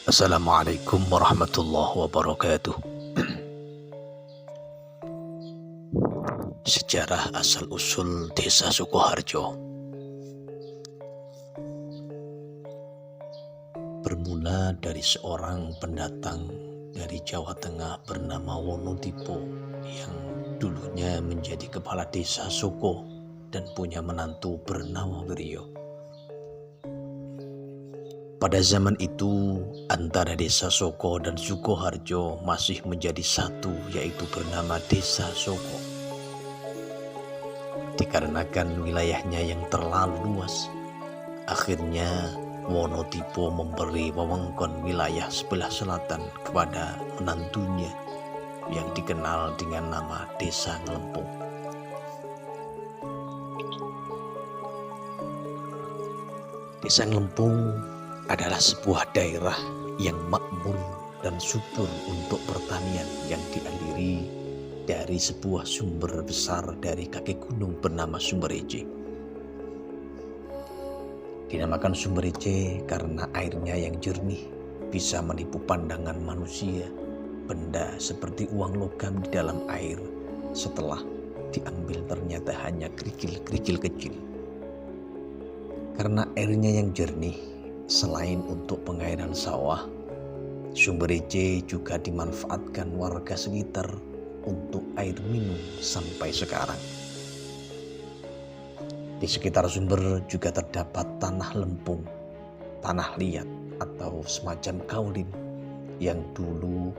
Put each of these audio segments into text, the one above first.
Assalamualaikum warahmatullahi wabarakatuh. Sejarah asal-usul Desa Sukoharjo. Bermula dari seorang pendatang dari Jawa Tengah bernama Wonotipo yang dulunya menjadi kepala desa Suko dan punya menantu bernama Wiryo. Pada zaman itu, antara desa Soko dan Sukoharjo masih menjadi satu, yaitu bernama Desa Soko. Dikarenakan wilayahnya yang terlalu luas, akhirnya Wonotipo memberi wewengkon wilayah sebelah selatan kepada menantunya yang dikenal dengan nama Desa Ngelempung. Desa Ngelempung adalah sebuah daerah yang makmur dan subur untuk pertanian yang dialiri dari sebuah sumber besar dari kaki gunung bernama Sumber Ece. Dinamakan Sumber Ece karena airnya yang jernih bisa menipu pandangan manusia. Benda seperti uang logam di dalam air setelah diambil ternyata hanya kerikil-kerikil kecil. Karena airnya yang jernih, selain untuk pengairan sawah, Sumber Ece juga dimanfaatkan warga sekitar untuk air minum sampai sekarang. Di sekitar sumber juga terdapat tanah lempung, tanah liat atau semacam kaulin yang dulu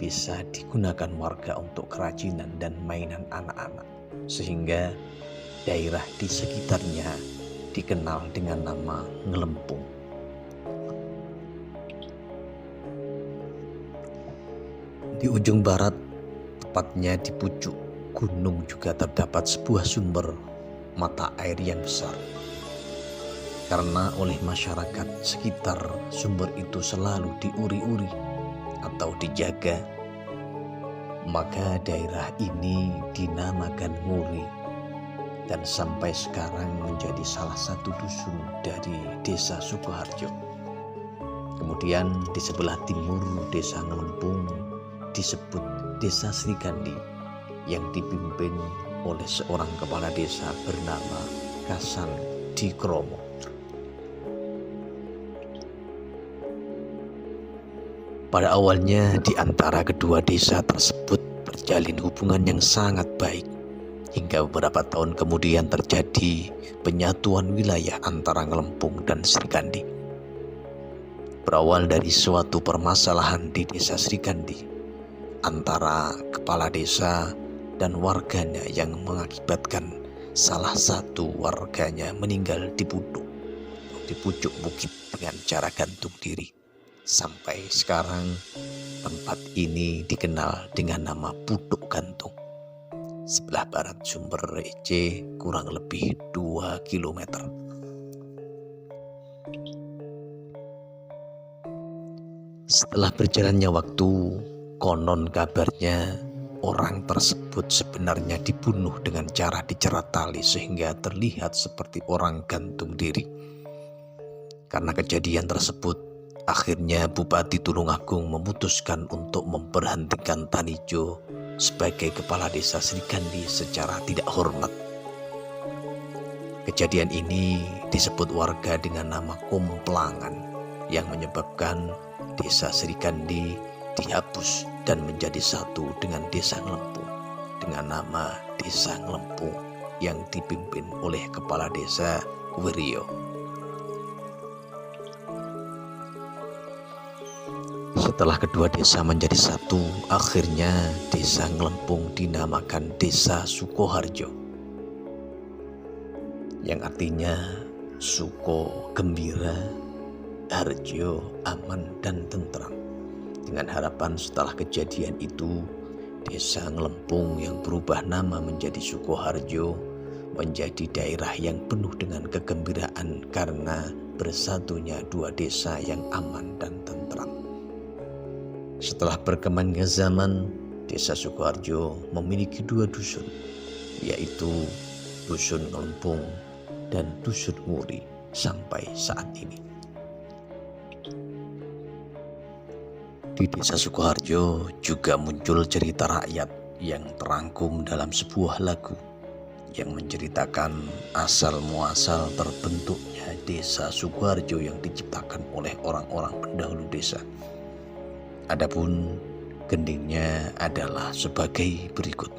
bisa digunakan warga untuk kerajinan dan mainan anak-anak, sehingga daerah di sekitarnya dikenal dengan nama Ngelempung. Di ujung barat, tepatnya di pucuk gunung, juga terdapat sebuah sumber mata air yang besar. Karena oleh masyarakat sekitar sumber itu selalu diuri-uri atau dijaga, maka daerah ini dinamakan Nguri dan sampai sekarang menjadi salah satu dusun dari Desa Sukoharjo. Kemudian di sebelah timur Desa Ngelempung disebut Desa Srikandi yang dipimpin oleh seorang kepala desa bernama Kasan Dikromo. Pada awalnya di antara kedua desa tersebut terjalin hubungan yang sangat baik, hingga beberapa tahun kemudian terjadi penyatuan wilayah antara Ngelempung dan Srikandi. Berawal dari suatu permasalahan di Desa Srikandi antara kepala desa dan warganya yang mengakibatkan salah satu warganya meninggal di pucuk bukit dengan cara gantung diri. Sampai sekarang tempat ini dikenal dengan nama Putuk Gantung. Sebelah barat Sumber Ece kurang lebih 2 km. Setelah berjalannya waktu, konon kabarnya orang tersebut sebenarnya dibunuh dengan cara dicerat tali sehingga terlihat seperti orang gantung diri. Karena kejadian tersebut, akhirnya Bupati Tulungagung memutuskan untuk memberhentikan Tanijo sebagai kepala desa Srikandi secara tidak hormat. Kejadian ini disebut warga dengan nama Komplangan yang menyebabkan Desa Srikandi dihapus dan menjadi satu dengan Desa Ngelempung dengan nama Desa Ngelempung yang dipimpin oleh kepala desa Wiryo. Setelah kedua desa menjadi satu, akhirnya desa Ngelempung dinamakan Desa Sukoharjo, yang artinya Suko gembira, Harjo aman dan tentram. Dengan harapan setelah kejadian itu, Desa Ngelempung yang berubah nama menjadi Sukoharjo menjadi daerah yang penuh dengan kegembiraan karena bersatunya dua desa yang aman dan tentram. Setelah berkembangnya zaman, Desa Sukoharjo memiliki dua dusun, yaitu Dusun Ngelempung dan Dusun Muri sampai saat ini. Di Desa Sukoharjo juga muncul cerita rakyat yang terangkum dalam sebuah lagu yang menceritakan asal-muasal terbentuknya Desa Sukoharjo yang diciptakan oleh orang-orang pendahulu desa. Adapun gendingnya adalah sebagai berikut.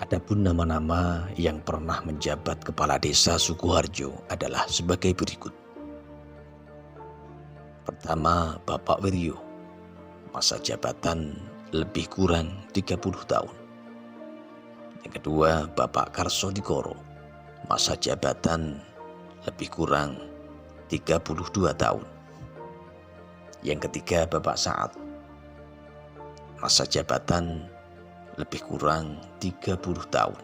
Adapun nama-nama yang pernah menjabat kepala desa Sukoharjo adalah sebagai berikut. Pertama, Bapak Wiryo, masa jabatan lebih kurang 30 tahun. Yang kedua, Bapak Karsodikoro, masa jabatan lebih kurang 32 tahun. Yang ketiga, Bapak Saat, masa jabatan lebih kurang 30 tahun.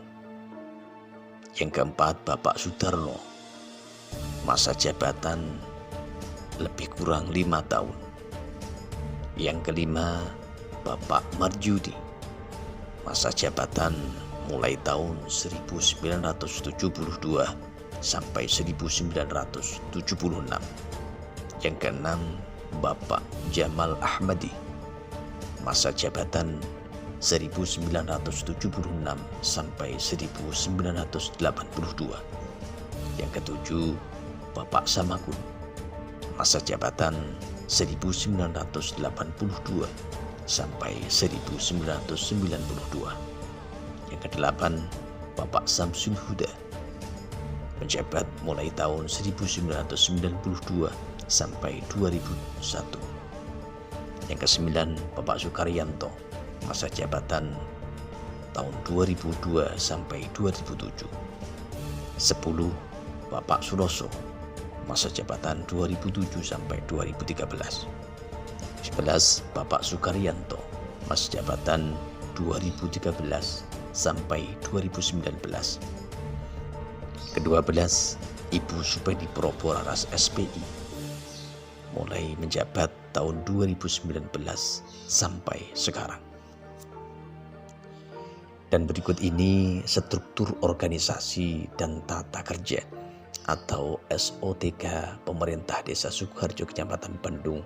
Yang keempat, Bapak Sudarno, masa jabatan lebih kurang 5 tahun. Yang kelima, Bapak Marjudi, masa jabatan mulai tahun 1972 sampai 1976. Yang keenam, Bapak Jamal Ahmadi, masa jabatan 1976 sampai 1982. Yang ketujuh, Bapak Samakun, masa jabatan 1982 sampai 1992. Yang kedelapan, Bapak Samsul Huda, menjabat mulai tahun 1992 sampai 2001. Yang kesembilan, Bapak Sukaryanto, masa jabatan tahun 2002 sampai 2007. 10, Bapak Suroso, masa jabatan 2007 sampai 2013. 11, Bapak Sukaryanto, masa jabatan 2013 sampai 2019. Ke-12, Ibu Supeni Proboraras SPI, mulai menjabat tahun 2019 sampai sekarang. Dan berikut ini struktur organisasi dan tata kerja atau SOTK Pemerintah Desa Sukoharjo, Kecamatan Bandung,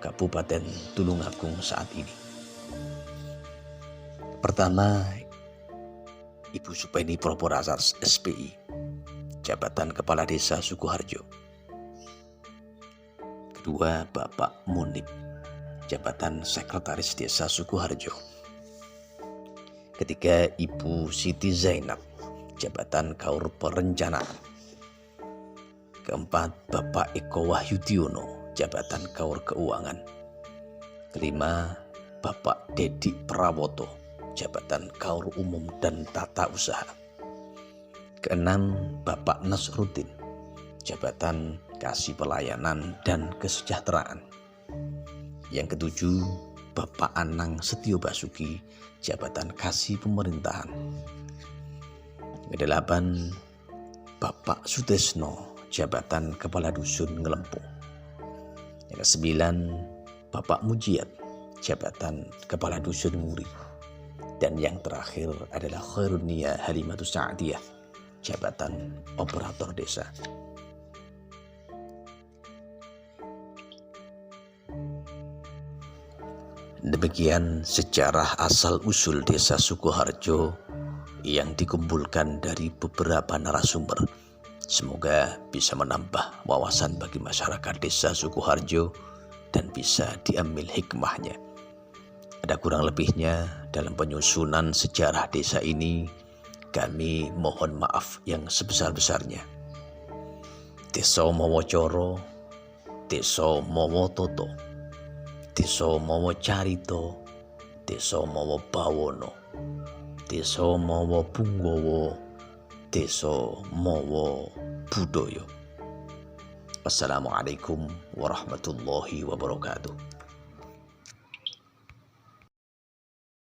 Kabupaten Tulungagung saat ini. Pertama, Ibu Supeni Proboraras SPI, jabatan Kepala Desa Sukoharjo. Kedua, Bapak Munib, jabatan Sekretaris Desa Sukoharjo. Ketiga, Ibu Siti Zainab, jabatan Kaur Perencanaan. Keempat, Bapak Eko Wahyudiono, jabatan Kaur Keuangan. Kelima, Bapak Dedi Prawoto, jabatan Kaur Umum dan Tata Usaha. Keenam, Bapak Nasruddin, jabatan Kasih Pelayanan dan Kesejahteraan. Yang ketujuh, Bapak Anang Setio Basuki, jabatan Kasih Pemerintahan. Yang kedelapan, Bapak Sutesno, jabatan Kepala Dusun Ngelempung. Yang kesembilan, Bapak Mujiat, jabatan Kepala Dusun Nguri. Dan yang terakhir adalah Khairunia Halimatus Sa'diyah, jabatan Operator Desa. Demikian sejarah asal-usul Desa Sukoharjo yang dikumpulkan dari beberapa narasumber. Semoga bisa menambah wawasan bagi masyarakat Desa Sukoharjo dan bisa diambil hikmahnya. Ada kurang lebihnya dalam penyusunan sejarah desa ini, kami mohon maaf yang sebesar-besarnya. Desa Mowocoro, Desa Mowototo, Desa Mawa Carito, Desa Mawa Bawono, Desa Mawa Punggawa, Desa Mawa Budaya. Wassalamualaikum warahmatullahi wabarakatuh.